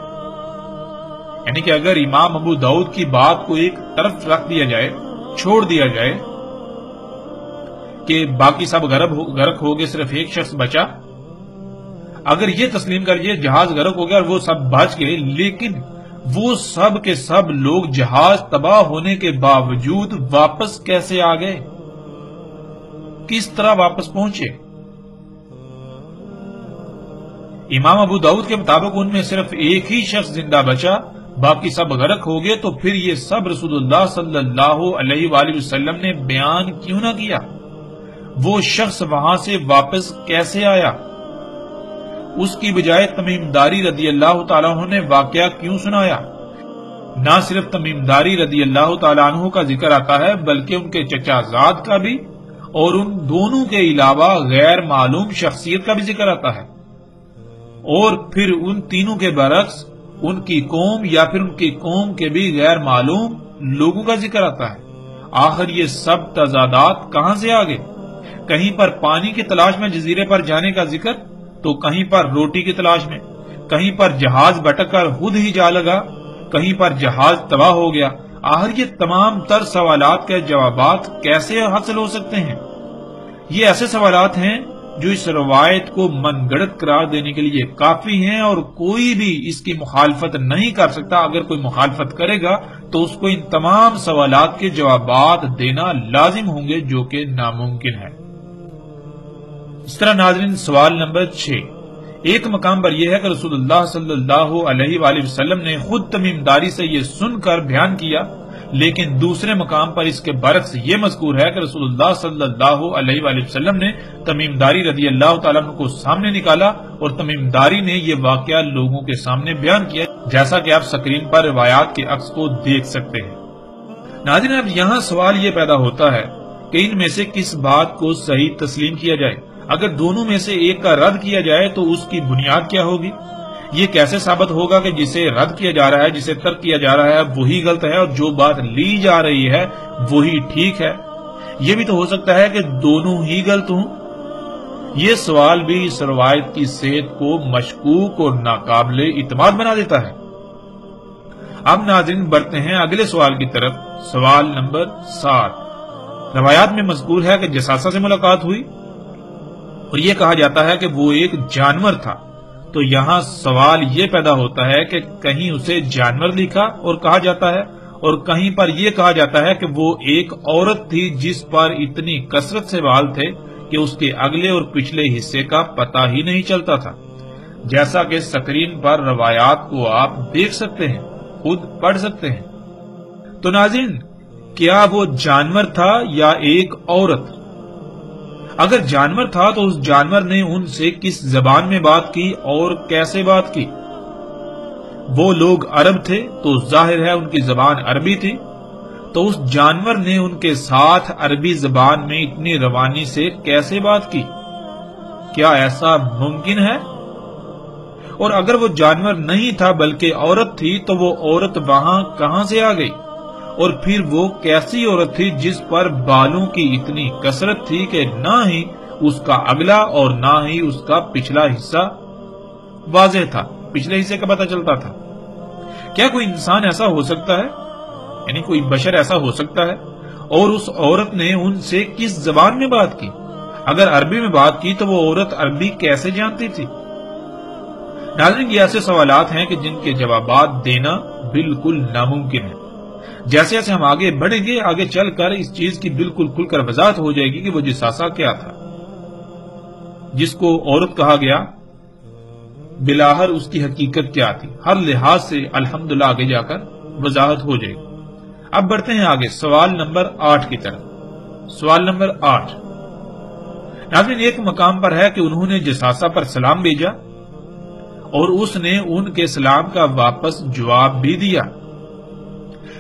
یعنی کہ اگر امام ابو داؤد کی بات کو ایک طرف رکھ دیا جائے، چھوڑ دیا جائے کہ باقی سب غرق ہو گئے، صرف ایک شخص بچا، اگر یہ تسلیم کر یہ جہاز غرق ہو گیا اور وہ سب بچ گئے، لیکن وہ سب کے سب لوگ جہاز تباہ ہونے کے باوجود واپس کیسے آ گئے؟ کس طرح واپس پہنچے؟ امام ابو داؤد کے مطابق ان میں صرف ایک ہی شخص زندہ بچا، باقی سب غرق ہو گئے، تو پھر یہ سب رسول اللہ صلی اللہ علیہ وآلہ وسلم نے بیان کیوں نہ کیا؟ وہ شخص وہاں سے واپس کیسے آیا؟ اس کی بجائے تمیم داری رضی اللہ تعالیٰ عنہ نے واقعہ کیوں سنایا؟ نہ صرف تمیم داری رضی اللہ تعالیٰ عنہ کا ذکر آتا ہے بلکہ ان کے چچا زاد کا بھی اور ان دونوں کے علاوہ غیر معلوم شخصیت کا بھی ذکر آتا ہے، اور پھر ان تینوں کے برعکس ان کی قوم یا پھر ان کی قوم کے بھی غیر معلوم لوگوں کا ذکر آتا ہے۔ آخر یہ سب تضادات کہاں سے آگے؟ کہیں پر پانی کی تلاش میں جزیرے پر جانے کا ذکر تو کہیں پر روٹی کی تلاش میں، کہیں پر جہاز بھٹک کر خود ہی جا لگا، کہیں پر جہاز تباہ ہو گیا۔ آخر یہ تمام تر سوالات کے جوابات کیسے حاصل ہو سکتے ہیں؟ یہ ایسے سوالات ہیں جو اس روایت کو من گڑت قرار دینے کے لیے کافی ہیں، اور کوئی بھی اس کی مخالفت نہیں کر سکتا۔ اگر کوئی مخالفت کرے گا تو اس کو ان تمام سوالات کے جوابات دینا لازم ہوں گے، جو کہ ناممکن ہے۔ اس طرح ناظرین، سوال نمبر 6 ایک مقام پر یہ ہے کہ رسول اللہ صلی اللہ علیہ وآلہ وسلم نے خود تمیم داری سے یہ سن کر بیان کیا، لیکن دوسرے مقام پر اس کے برعکس یہ مذکور ہے کہ رسول اللہ صلی اللہ علیہ وآلہ وسلم نے تمیم داری رضی اللہ تعالیٰ عنہ کو سامنے نکالا اور تمیم داری نے یہ واقعہ لوگوں کے سامنے بیان کیا، جیسا کہ آپ سکرین پر روایات کے عکس کو دیکھ سکتے ہیں۔ ناظرین، اب یہاں سوال یہ پیدا ہوتا ہے کہ ان میں سے کس بات کو صحیح تسلیم کیا جائے؟ اگر دونوں میں سے ایک کا رد کیا جائے تو اس کی بنیاد کیا ہوگی؟ یہ کیسے ثابت ہوگا کہ جسے رد کیا جا رہا ہے، جسے ترک کیا جا رہا ہے وہی غلط ہے اور جو بات لی جا رہی ہے وہی ٹھیک ہے؟ یہ بھی تو ہو سکتا ہے کہ دونوں ہی غلط ہوں۔ یہ سوال بھی اس روایت کی صحت کو مشکوک اور ناقابل اعتماد بنا دیتا ہے۔ اب ناظرین بڑھتے ہیں اگلے سوال کی طرف۔ سوال نمبر 7 روایات میں مذکور ہے کہ جساسہ سے ملاقات ہوئی اور یہ کہا جاتا ہے کہ وہ ایک جانور تھا، تو یہاں سوال یہ پیدا ہوتا ہے کہ کہیں اسے جانور لکھا اور کہا جاتا ہے، اور کہیں پر یہ کہا جاتا ہے کہ وہ ایک عورت تھی جس پر اتنی کثرت سے بال تھے کہ اس کے اگلے اور پچھلے حصے کا پتہ ہی نہیں چلتا تھا، جیسا کہ سکرین پر روایات کو آپ دیکھ سکتے ہیں، خود پڑھ سکتے ہیں۔ تو ناظرین، کیا وہ جانور تھا یا ایک عورت؟ اگر جانور تھا تو اس جانور نے ان سے کس زبان میں بات کی اور کیسے بات کی؟ وہ لوگ عرب تھے تو ظاہر ہے ان کی زبان عربی تھی، تو اس جانور نے ان کے ساتھ عربی زبان میں اتنی روانی سے کیسے بات کی؟ کیا ایسا ممکن ہے؟ اور اگر وہ جانور نہیں تھا بلکہ عورت تھی تو وہ عورت وہاں کہاں سے آ گئی؟ اور پھر وہ کیسی عورت تھی جس پر بالوں کی اتنی کثرت تھی کہ نہ ہی اس کا اگلا اور نہ ہی اس کا پچھلا حصہ واضح تھا، پچھلے حصے کا پتہ چلتا تھا؟ کیا کوئی انسان ایسا ہو سکتا ہے، یعنی کوئی بشر ایسا ہو سکتا ہے؟ اور اس عورت نے ان سے کس زبان میں بات کی؟ اگر عربی میں بات کی تو وہ عورت عربی کیسے جانتی تھی؟ ناظرین، یہ ایسے سوالات ہیں کہ جن کے جوابات دینا بالکل ناممکن ہے۔ جیسے جیسے ہم آگے بڑھیں گے، آگے چل کر اس چیز کی بالکل کھل کر وضاحت ہو جائے گی کہ وہ جساسہ کیا تھا جس کو عورت کہا گیا، بلاہر اس کی حقیقت کیا تھی۔ ہر لحاظ سے الحمدللہ آگے جا کر وضاحت ہو جائے گی۔ اب بڑھتے ہیں آگے سوال نمبر 8 کی طرف۔ سوال نمبر 8 ناظرین، ایک مقام پر ہے کہ انہوں نے جساسہ پر سلام بھیجا اور اس نے ان کے سلام کا واپس جواب بھی دیا،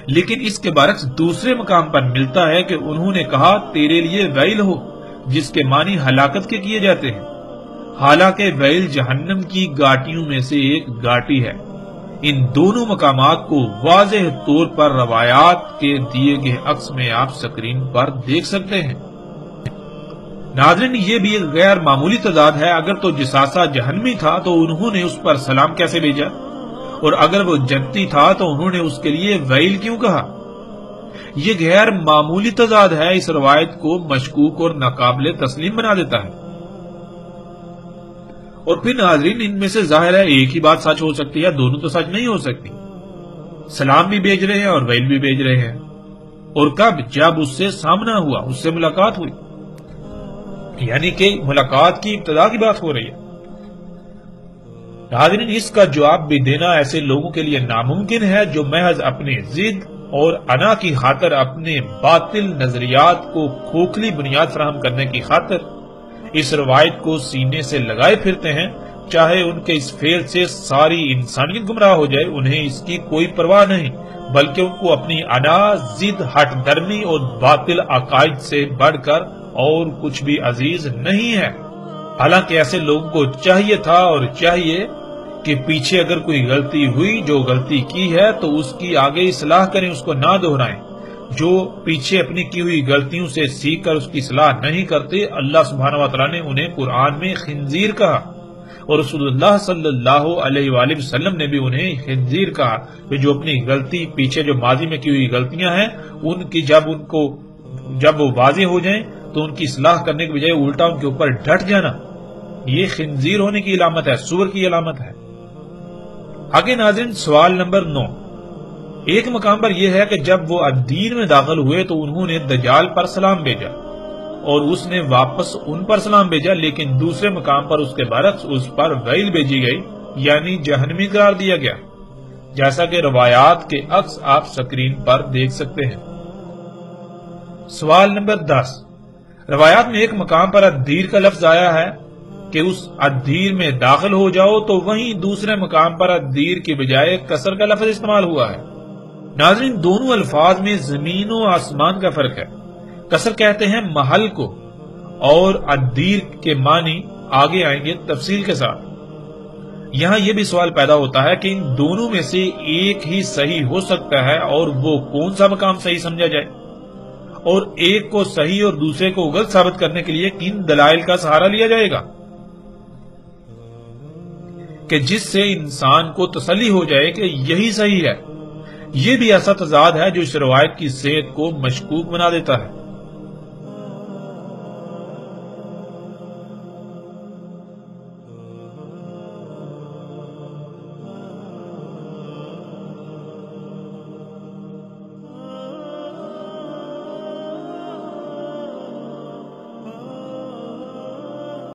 لیکن اس کے برعکس دوسرے مقام پر ملتا ہے کہ انہوں نے کہا تیرے لیے ویل ہو، جس کے معنی ہلاکت کے کیے جاتے ہیں، حالانکہ ویل جہنم کی گاٹیوں میں سے ایک گاٹی ہے۔ ان دونوں مقامات کو واضح طور پر روایات کے دیے گئے عکس میں آپ سکرین پر دیکھ سکتے ہیں۔ ناظرین، یہ بھی ایک غیر معمولی تضاد ہے۔ اگر تو جساسہ جہنمی تھا تو انہوں نے اس پر سلام کیسے بھیجا، اور اگر وہ جنتی تھا تو انہوں نے اس کے لیے ویل کیوں کہا؟ یہ غیر معمولی تضاد ہے، اس روایت کو مشکوک اور ناقابل تسلیم بنا دیتا ہے۔ اور پھر ناظرین، ان میں سے ظاہر ہے ایک ہی بات سچ ہو سکتی ہے، دونوں تو سچ نہیں ہو سکتی۔ سلام بھی بھیج رہے ہیں اور ویل بھی بھیج رہے ہیں، اور کب؟ جب اس سے سامنا ہوا، اس سے ملاقات ہوئی، یعنی کہ ملاقات کی ابتدا کی بات ہو رہی ہے۔ ناظرین، اس کا جواب بھی دینا ایسے لوگوں کے لیے ناممکن ہے جو محض اپنی ضد اور انا کی خاطر، اپنے باطل نظریات کو کھوکھلی بنیاد فراہم کرنے کی خاطر اس روایت کو سینے سے لگائے پھرتے ہیں، چاہے ان کے اس فعل سے ساری انسانیت گمراہ ہو جائے، انہیں اس کی کوئی پرواہ نہیں، بلکہ ان کو اپنی انا، ضد، ہٹ درمی اور باطل عقائد سے بڑھ کر اور کچھ بھی عزیز نہیں ہے۔ حالانکہ ایسے لوگوں کو چاہیے تھا اور چاہیے کہ پیچھے اگر کوئی غلطی ہوئی، جو غلطی کی ہے تو اس کی آگے اصلاح کریں، اس کو نہ دہرائیں۔ جو پیچھے اپنی کی ہوئی غلطیوں سے سیکھ کر اس کی اصلاح نہیں کرتے، اللہ سبحانہ و تعالیٰ نے انہیں قرآن میں خنزیر کہا، اور رسول اللہ صلی اللہ علیہ وآلہ وسلم نے بھی انہیں خنزیر کہا، کہ جو اپنی غلطی پیچھے جو ماضی میں کی ہوئی غلطیاں ہیں ان کی جب وہ واضح ہو جائیں تو ان کی اصلاح کرنے کے بجائے الٹا ان کے اوپر ڈٹ جانا، یہ خنزیر ہونے کی علامت ہے، سور کی علامت ہے۔ آگے ناظرین سوال نمبر 9، ایک مقام پر یہ ہے کہ جب وہ الدین میں داخل ہوئے تو انہوں نے دجال پر سلام بھیجا اور اس نے واپس ان پر سلام بھیجا، لیکن دوسرے مقام پر اس کے برعکس اس پر ویل بھیجی گئی، یعنی جہنمی قرار دیا گیا، جیسا کہ روایات کے عکس آپ سکرین پر دیکھ سکتے ہیں۔ سوال نمبر 10، روایات میں ایک مقام پر الدیر کا لفظ آیا ہے کہ اس الدیر میں داخل ہو جاؤ، تو وہیں دوسرے مقام پر الدیر کی بجائے کسر کا لفظ استعمال ہوا ہے۔ ناظرین دونوں الفاظ میں زمین و آسمان کا فرق ہے۔ کسر کہتے ہیں محل کو، اور الدیر کے معنی آگے آئیں گے تفصیل کے ساتھ۔ یہاں یہ بھی سوال پیدا ہوتا ہے کہ ان دونوں میں سے ایک ہی صحیح ہو سکتا ہے، اور وہ کون سا مقام صحیح سمجھا جائے، اور ایک کو صحیح اور دوسرے کو غلط ثابت کرنے کے لیے کن دلائل کا سہارا لیا جائے گا کہ جس سے انسان کو تسلی ہو جائے کہ یہی صحیح ہے۔ یہ بھی ایسا تضاد ہے جو اس روایت کی صحت کو مشکوک بنا دیتا ہے۔